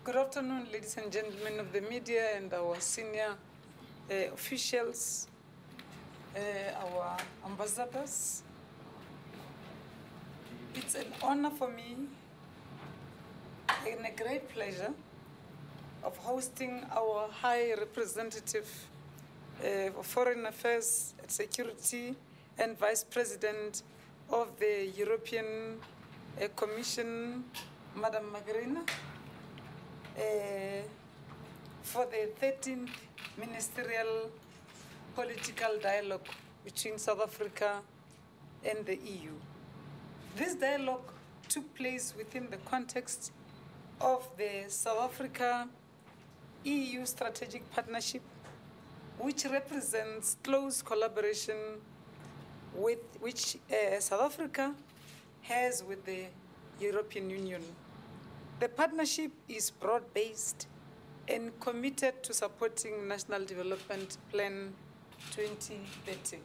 Good afternoon, ladies and gentlemen of the media and our senior officials, our ambassadors. It's an honor for me and a great pleasure of hosting our High Representative for Foreign Affairs and Security and Vice President of the European Commission, Madam Mogherini, for the 13th Ministerial Political Dialogue between South Africa and the EU. This dialogue took place within the context of the South Africa-EU Strategic Partnership, which represents close collaboration with which South Africa has with the European Union. The partnership is broad-based and committed to supporting National Development Plan 2030,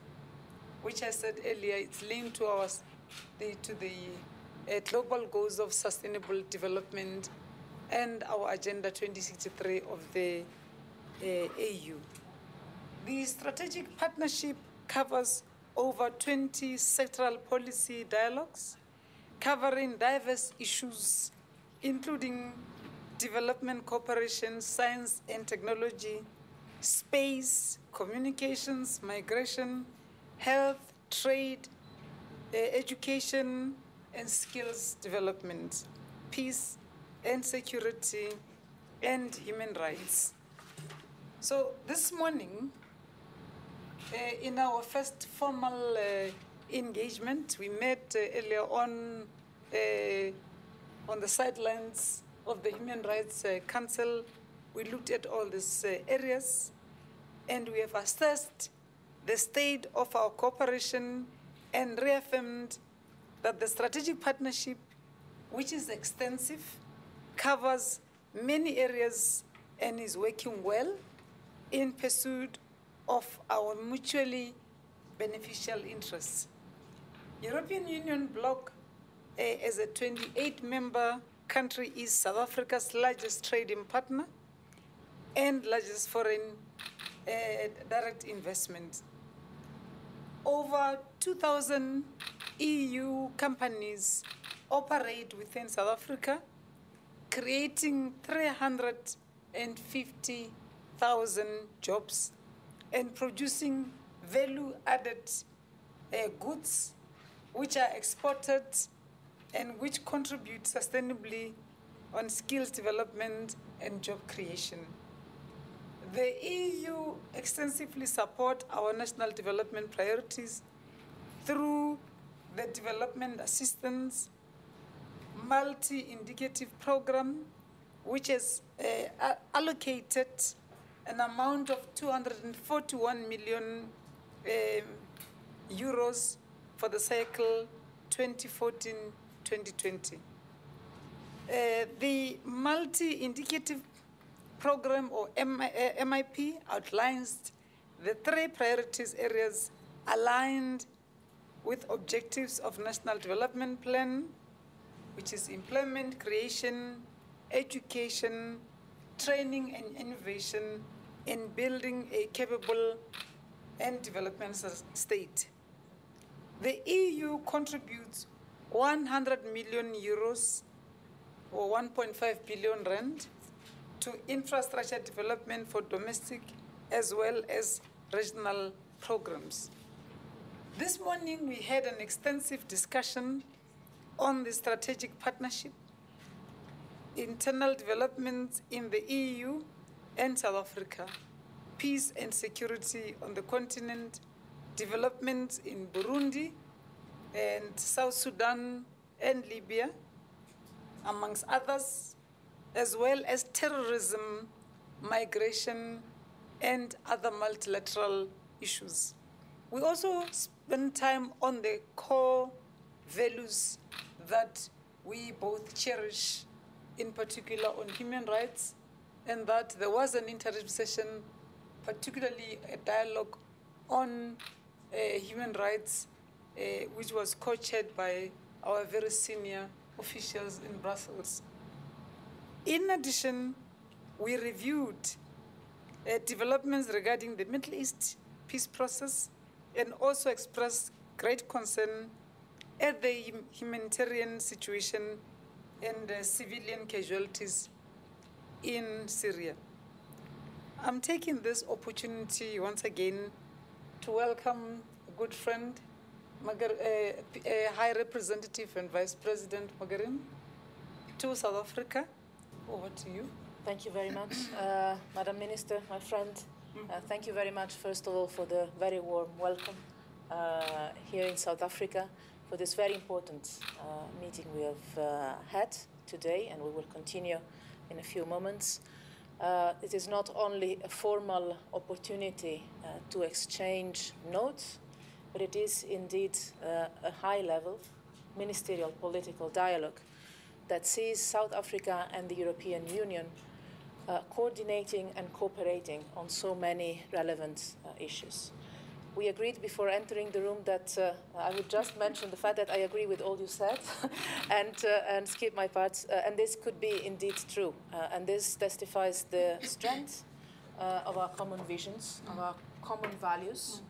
which I said earlier, it's linked to the global goals of sustainable development and our Agenda 2063 of the AU. The strategic partnership covers over 20 sectoral policy dialogues covering diverse issues, including development cooperation, science and technology, space, communications, migration, health, trade, education and skills development, peace and security, and human rights. So this morning, in our first formal engagement, we met earlier on the sidelines of the Human Rights Council. We looked at all these areas, and we have assessed the state of our cooperation and reaffirmed that the strategic partnership, which is extensive, covers many areas and is working well in pursuit of our mutually beneficial interests. European Union bloc, as a 28-member country, is South Africa's largest trading partner and largest foreign direct investment. Over 2,000 EU companies operate within South Africa, creating 350,000 jobs and producing value-added goods which are exported and which contribute sustainably on skills development and job creation. The EU extensively supports our national development priorities through the development assistance multi-indicative program, which has allocated an amount of 241 million euros for the cycle 2014-2020. The multi-indicative program, or MIP, outlines the three priorities areas aligned with objectives of National Development Plan, which is employment creation, education, training and innovation, and building a capable and development state. The EU contributes 100 million euros, or 1.5 billion rand, to infrastructure development for domestic as well as regional programs. This morning we had an extensive discussion on the strategic partnership, internal developments in the EU and South Africa, peace and security on the continent, developments in Burundi and South Sudan and Libya, amongst others, as well as terrorism, migration, and other multilateral issues. We also spend time on the core values that we both cherish, in particular on human rights, and that there was an interim session, particularly a dialogue on human rights, which was co-chaired by our very senior officials in Brussels. In addition, we reviewed developments regarding the Middle East peace process and also expressed great concern at the humanitarian situation and civilian casualties in Syria. I'm taking this opportunity once again to welcome a good friend, High Representative and Vice President Mogherini, to South Africa. Over to you. Thank you very much, Madam Minister, my friend. Thank you very much, first of all, for the very warm welcome here in South Africa for this very important meeting we have had today, and we will continue in a few moments. It is not only a formal opportunity to exchange notes, but it is indeed a high-level ministerial political dialogue that sees South Africa and the European Union coordinating and cooperating on so many relevant issues. We agreed before entering the room that I would just mention the fact that I agree with all you said and skip my parts, and this could be indeed true. And this testifies the strength of our common visions, of our common values.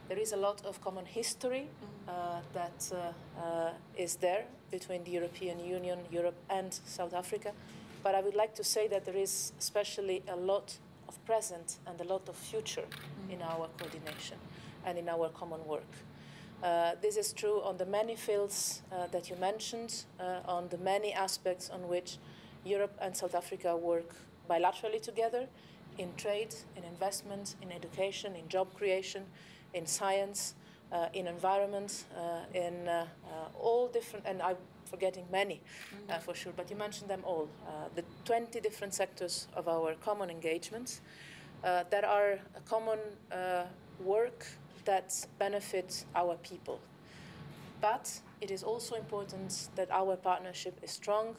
There is a lot of common history that is there between the European Union, Europe, and South Africa. But I would like to say that there is especially a lot of present and a lot of future in our coordination and in our common work. This is true on the many fields that you mentioned, on the many aspects on which Europe and South Africa work bilaterally together, in trade, in investment, in education, in job creation, in science, in environment, in all different, and I'm forgetting many for sure, but you mentioned them all, the 20 different sectors of our common engagements. There are a common work that benefits our people. But it is also important that our partnership is strong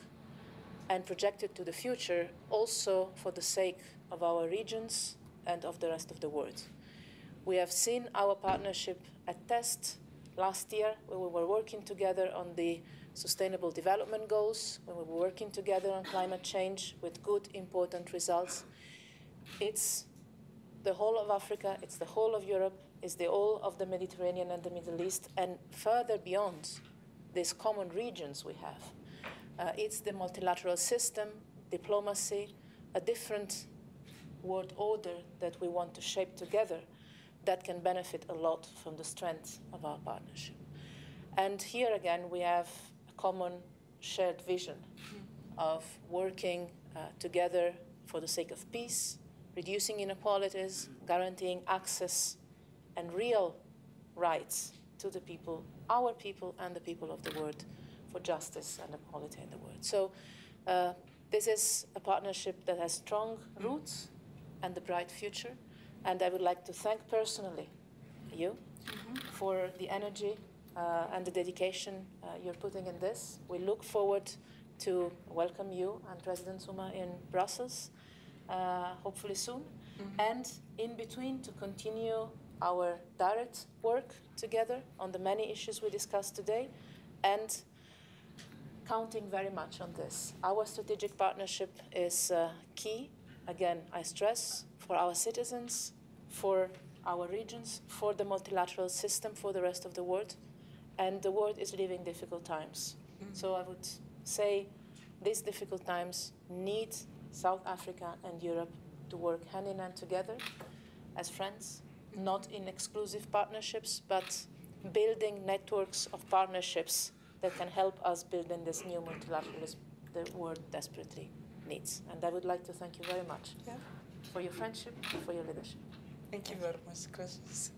and projected to the future, also for the sake of our regions and of the rest of the world. We have seen our partnership at test last year, when we were working together on the Sustainable Development Goals, when we were working together on climate change with good, important results. It's the whole of Africa, it's the whole of Europe, it's the whole of the Mediterranean and the Middle East, and further beyond these common regions we have. It's the multilateral system, diplomacy, a different world order that we want to shape together that can benefit a lot from the strength of our partnership. And here again, we have a common shared vision of working together for the sake of peace, reducing inequalities, guaranteeing access and real rights to the people, our people and the people of the world, for justice and equality in the world. So this is a partnership that has strong roots and a bright future. And I would like to thank personally you for the energy and the dedication you're putting in this. We look forward to welcome you and President Zuma in Brussels, hopefully soon. And in between, to continue our direct work together on the many issues we discussed today, and counting very much on this. Our strategic partnership is key, again, I stress, for our citizens, for our regions, for the multilateral system, for the rest of the world. And the world is living difficult times. So I would say these difficult times need South Africa and Europe to work hand in hand together as friends, not in exclusive partnerships, but building networks of partnerships that can help us build in this new multilateralism the world desperately needs. And I would like to thank you very much for your friendship and for your leadership. Thank you very much, Gracious.